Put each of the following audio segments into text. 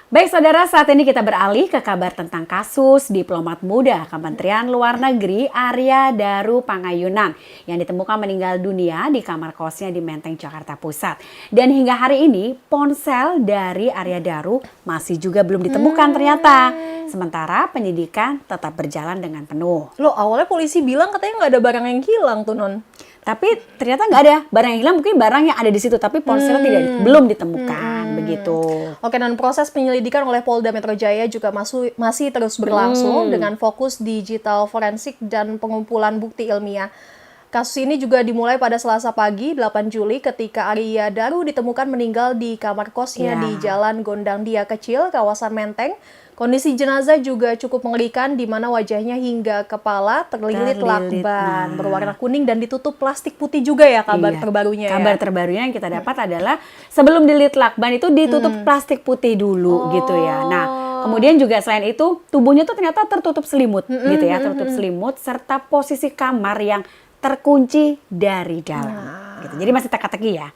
Baik saudara, saat ini kita beralih ke kabar tentang kasus diplomat muda Kementerian Luar Negeri Arya Daru Pangayunan yang ditemukan meninggal dunia di kamar kosnya di Menteng, Jakarta Pusat. Dan hingga hari ini ponsel dari Arya Daru masih juga belum ditemukan ternyata. Sementara penyidikan tetap berjalan dengan penuh. Loh, awalnya polisi bilang katanya nggak ada barang yang hilang tuh, Non. Tapi ternyata nggak ada barang yang hilang, mungkin barang yang ada di situ tapi ponselnya belum ditemukan begitu. Oke, dan proses penyelidikan oleh Polda Metro Jaya juga masih terus berlangsung dengan fokus digital forensik dan pengumpulan bukti ilmiah. Kasus ini juga dimulai pada Selasa pagi 8 Juli ketika Arya Daru ditemukan meninggal di kamar kosnya di Jalan Gondang Dia Kecil, kawasan Menteng. Kondisi jenazah juga cukup mengerikan di mana wajahnya hingga kepala terlilit lakban berwarna kuning dan ditutup plastik putih juga ya terbarunya. Kabar terbarunya yang kita dapat adalah sebelum dililit lakban itu ditutup plastik putih dulu gitu ya. Nah, kemudian juga selain itu tubuhnya tuh ternyata tertutup selimut gitu ya, tertutup selimut serta posisi kamar yang terkunci dari dalam. Gitu. Jadi masih teka-teki ya.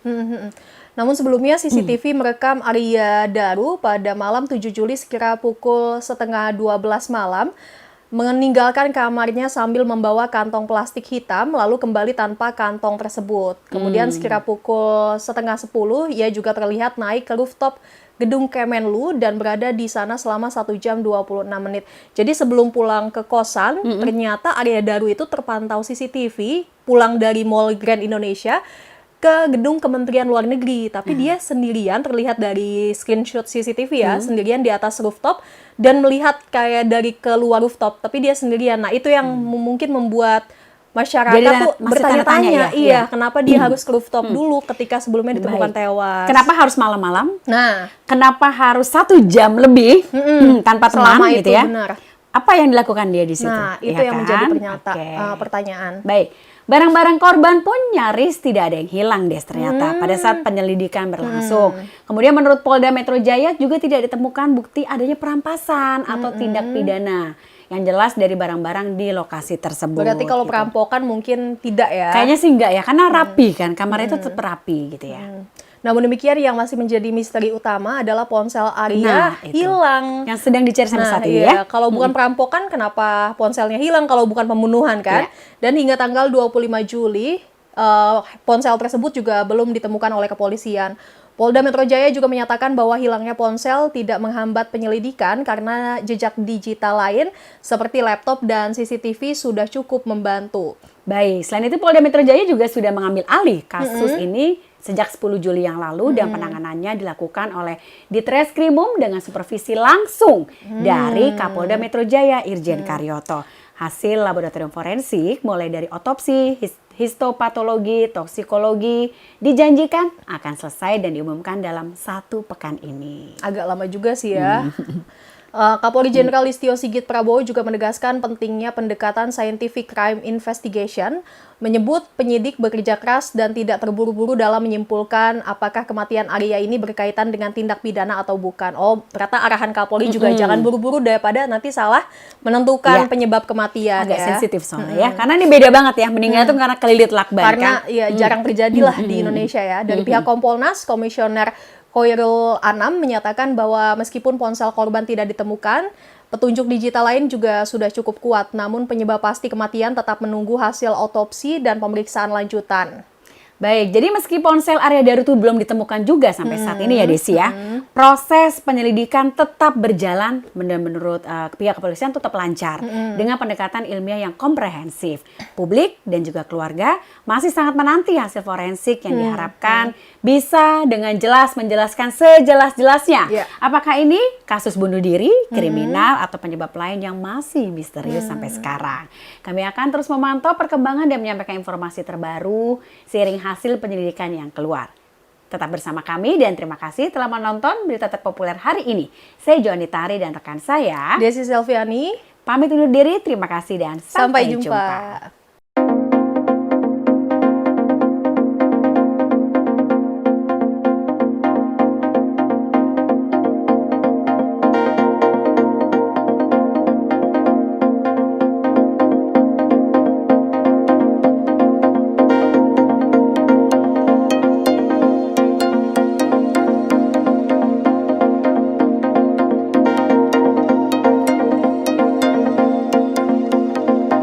Namun sebelumnya CCTV merekam Arya Daru pada malam 7 Juli sekira pukul 11:30 malam meninggalkan kamarnya sambil membawa kantong plastik hitam lalu kembali tanpa kantong tersebut. Kemudian sekira pukul 9:30 ia juga terlihat naik ke rooftop gedung Kemenlu dan berada di sana selama 1 jam 26 menit. Jadi sebelum pulang ke kosan, ternyata Arya Daru itu terpantau CCTV pulang dari Mall Grand Indonesia ke gedung Kementerian Luar Negeri, tapi dia sendirian, terlihat dari screenshot CCTV ya, sendirian di atas rooftop dan melihat kayak dari keluar rooftop, tapi dia sendirian. Nah, itu yang mungkin membuat masyarakat tuh bertanya-tanya, kenapa dia harus ke rooftop dulu ketika sebelumnya ditemukan tewas. Kenapa harus malam-malam? Nah, kenapa harus 1 jam lebih tanpa teman gitu ya? Benar. Apa yang dilakukan dia di situ? Nah, itu yang menjadi pertanyaan. Baik. Barang-barang korban pun nyaris tidak ada yang hilang deh ternyata pada saat penyelidikan berlangsung. Kemudian menurut Polda Metro Jaya juga tidak ditemukan bukti adanya perampasan atau tindak pidana yang jelas dari barang-barang di lokasi tersebut. Berarti kalau perampokan mungkin tidak ya? Kayaknya sih enggak ya, karena rapi kan, kamarnya itu tetap rapi gitu ya. Namun demikian yang masih menjadi misteri utama adalah ponsel Arya hilang. Yang sedang dicari sampai saat ini ya. Kalau bukan perampokan kenapa ponselnya hilang kalau bukan pembunuhan kan? Dan hingga tanggal 25 Juli ponsel tersebut juga belum ditemukan oleh kepolisian. Polda Metro Jaya juga menyatakan bahwa hilangnya ponsel tidak menghambat penyelidikan karena jejak digital lain seperti laptop dan CCTV sudah cukup membantu. Baik, selain itu Polda Metro Jaya juga sudah mengambil alih kasus ini sejak 10 Juli yang lalu dan penanganannya dilakukan oleh Ditreskrimum dengan supervisi langsung dari Kapolda Metro Jaya Irjen Karyoto. Hasil laboratorium forensik mulai dari otopsi, histopatologi, toksikologi dijanjikan akan selesai dan diumumkan dalam 1 pekan ini. Agak lama juga sih ya. Kapolri Jenderal Listio Sigit Prabowo juga menegaskan pentingnya pendekatan scientific crime investigation, menyebut penyidik bekerja keras dan tidak terburu-buru dalam menyimpulkan apakah kematian Arya ini berkaitan dengan tindak pidana atau bukan. Oh, ternyata arahan Kapolri juga jangan buru-buru daripada nanti salah menentukan penyebab kematian. Agak sensitif soalnya ya, karena ini beda banget ya, meninggal itu karena kelilit lakban karena jarang terjadilah di Indonesia ya. Dari pihak Kompolnas, Komisioner Khairul Anam menyatakan bahwa meskipun ponsel korban tidak ditemukan, petunjuk digital lain juga sudah cukup kuat. Namun penyebab pasti kematian tetap menunggu hasil otopsi dan pemeriksaan lanjutan. Baik, jadi meski ponsel Arya Daru itu belum ditemukan juga sampai saat ini ya Desi ya, proses penyelidikan tetap berjalan menurut pihak kepolisian tetap lancar dengan pendekatan ilmiah yang komprehensif. Publik dan juga keluarga masih sangat menanti hasil forensik yang diharapkan bisa dengan jelas menjelaskan sejelas-jelasnya. Apakah ini kasus bunuh diri, kriminal, atau penyebab lain yang masih misterius sampai sekarang. Kami akan terus memantau perkembangan dan menyampaikan informasi terbaru seiring hasil penyelidikan yang keluar. Tetap bersama kami dan terima kasih telah menonton berita terpopuler hari ini. Saya Johnny Tari dan rekan saya Desi Selviani pamit undur diri. Terima kasih dan sampai jumpa.